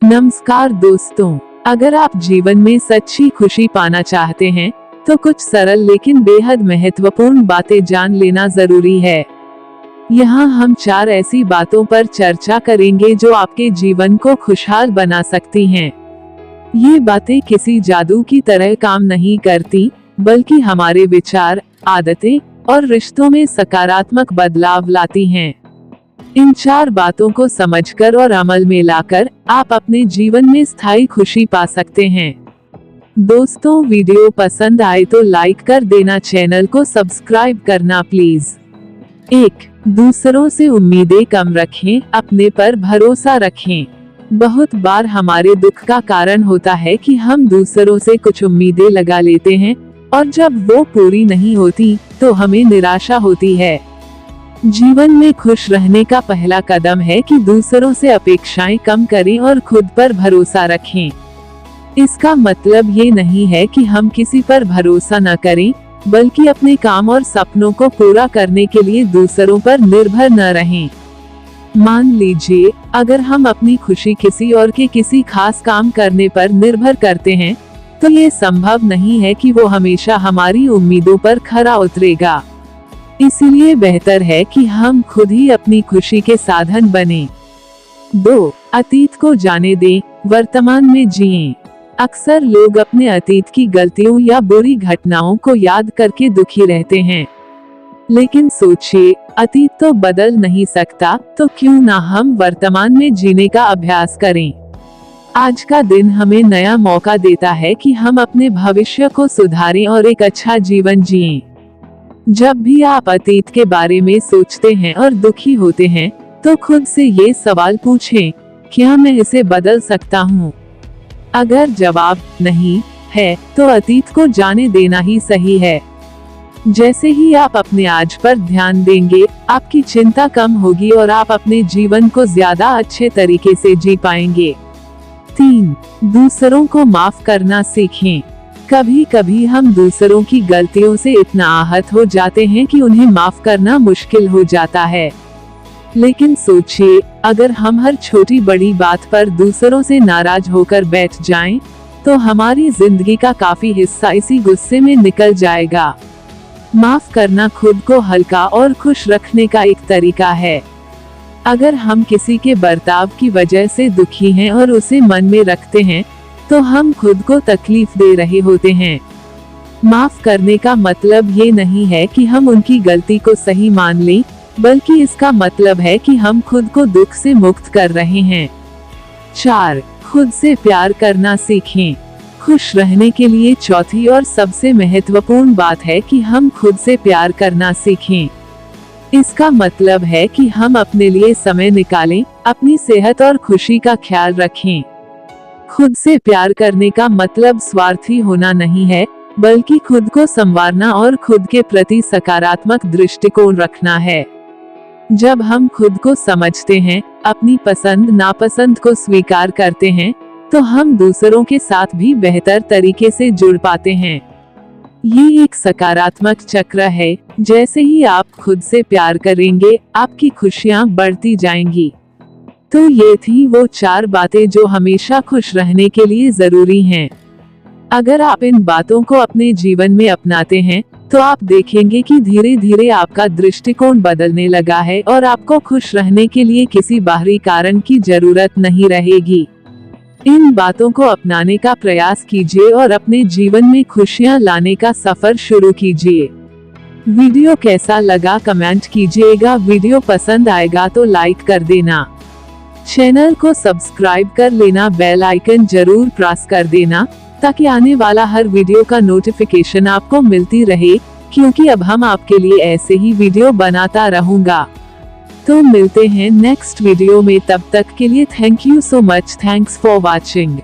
नमस्कार दोस्तों, अगर आप जीवन में सच्ची खुशी पाना चाहते हैं तो कुछ सरल लेकिन बेहद महत्वपूर्ण बातें जान लेना जरूरी है। यहाँ हम 4 ऐसी बातों पर चर्चा करेंगे जो आपके जीवन को खुशहाल बना सकती हैं। ये बातें किसी जादू की तरह काम नहीं करती, बल्कि हमारे विचार, आदतें और रिश्तों में सकारात्मक बदलाव लाती हैं। इन 4 बातों को समझकर और अमल में लाकर आप अपने जीवन में स्थायी खुशी पा सकते हैं। दोस्तों, वीडियो पसंद आए तो लाइक कर देना, चैनल को सब्सक्राइब करना प्लीज। 1. दूसरों से उम्मीदें कम रखें, अपने पर भरोसा रखें। बहुत बार हमारे दुख का कारण होता है कि हम दूसरों से कुछ उम्मीदें लगा लेते हैं और जब वो पूरी नहीं होती तो हमें निराशा होती है। जीवन में खुश रहने का पहला कदम है कि दूसरों से अपेक्षाएं कम करें और खुद पर भरोसा रखें। इसका मतलब ये नहीं है कि हम किसी पर भरोसा न करें, बल्कि अपने काम और सपनों को पूरा करने के लिए दूसरों पर निर्भर न रहें। मान लीजिए, अगर हम अपनी खुशी किसी और के किसी खास काम करने पर निर्भर करते हैं, तो ये संभव नहीं है कि वो हमेशा हमारी उम्मीदों पर खरा उतरेगा। इसीलिए बेहतर है कि हम खुद ही अपनी खुशी के साधन बने। 2. अतीत को जाने दें, वर्तमान में जिएं। अक्सर लोग अपने अतीत की गलतियों या बुरी घटनाओं को याद करके दुखी रहते हैं। लेकिन सोचिए, अतीत तो बदल नहीं सकता, तो क्यों ना हम वर्तमान में जीने का अभ्यास करें। आज का दिन हमें नया मौका देता है कि हम अपने भविष्य को सुधारें और एक अच्छा जीवन जिएं। जब भी आप अतीत के बारे में सोचते हैं और दुखी होते हैं, तो खुद से ये सवाल पूछें, क्या मैं इसे बदल सकता हूँ? अगर जवाब नहीं है, तो अतीत को जाने देना ही सही है। जैसे ही आप अपने आज पर ध्यान देंगे, आपकी चिंता कम होगी और आप अपने जीवन को ज्यादा अच्छे तरीके से जी पाएंगे। 3. दूसरों को माफ करना सीखें। कभी कभी हम दूसरों की गलतियों से इतना आहत हो जाते हैं कि उन्हें माफ करना मुश्किल हो जाता है। लेकिन सोचिए, अगर हम हर छोटी बड़ी बात पर दूसरों से नाराज होकर बैठ जाएं, तो हमारी जिंदगी का काफी हिस्सा इसी गुस्से में निकल जाएगा। माफ करना खुद को हल्का और खुश रखने का एक तरीका है। अगर हम किसी के बर्ताव की वजह से दुखी हैं और उसे मन में रखते हैं, तो हम खुद को तकलीफ दे रहे होते हैं। माफ करने का मतलब ये नहीं है कि हम उनकी गलती को सही मान लें, बल्कि इसका मतलब है कि हम खुद को दुख से मुक्त कर रहे हैं। 4. खुद से प्यार करना सीखें। खुश रहने के लिए चौथी और सबसे महत्वपूर्ण बात है कि हम खुद से प्यार करना सीखें। इसका मतलब है कि हम अपने लिए समय निकालें, अपनी सेहत और खुशी का ख्याल रखें। खुद से प्यार करने का मतलब स्वार्थी होना नहीं है, बल्कि खुद को संवारना और खुद के प्रति सकारात्मक दृष्टिकोण रखना है। जब हम खुद को समझते हैं, अपनी पसंद नापसंद को स्वीकार करते हैं, तो हम दूसरों के साथ भी बेहतर तरीके से जुड़ पाते हैं। ये एक सकारात्मक चक्र है। जैसे ही आप खुद से प्यार करेंगे, आपकी खुशियां बढ़ती जाएंगी। तो ये थी वो 4 बातें जो हमेशा खुश रहने के लिए जरूरी हैं। अगर आप इन बातों को अपने जीवन में अपनाते हैं, तो आप देखेंगे कि धीरे धीरे आपका दृष्टिकोण बदलने लगा है और आपको खुश रहने के लिए किसी बाहरी कारण की जरूरत नहीं रहेगी। इन बातों को अपनाने का प्रयास कीजिए और अपने जीवन में खुशियां लाने का सफर शुरू कीजिए। वीडियो कैसा लगा कमेंट कीजिएगा। वीडियो पसंद आएगा तो लाइक कर देना। चैनल को सब्सक्राइब कर लेना, बेल आइकन जरूर प्रेस कर देना, ताकि आने वाला हर वीडियो का नोटिफिकेशन आपको मिलती रहे, क्योंकि अब हम आपके लिए ऐसे ही वीडियो बनाता रहूंगा। तो मिलते हैं नेक्स्ट वीडियो में, तब तक के लिए thank you so much. Thanks for watching.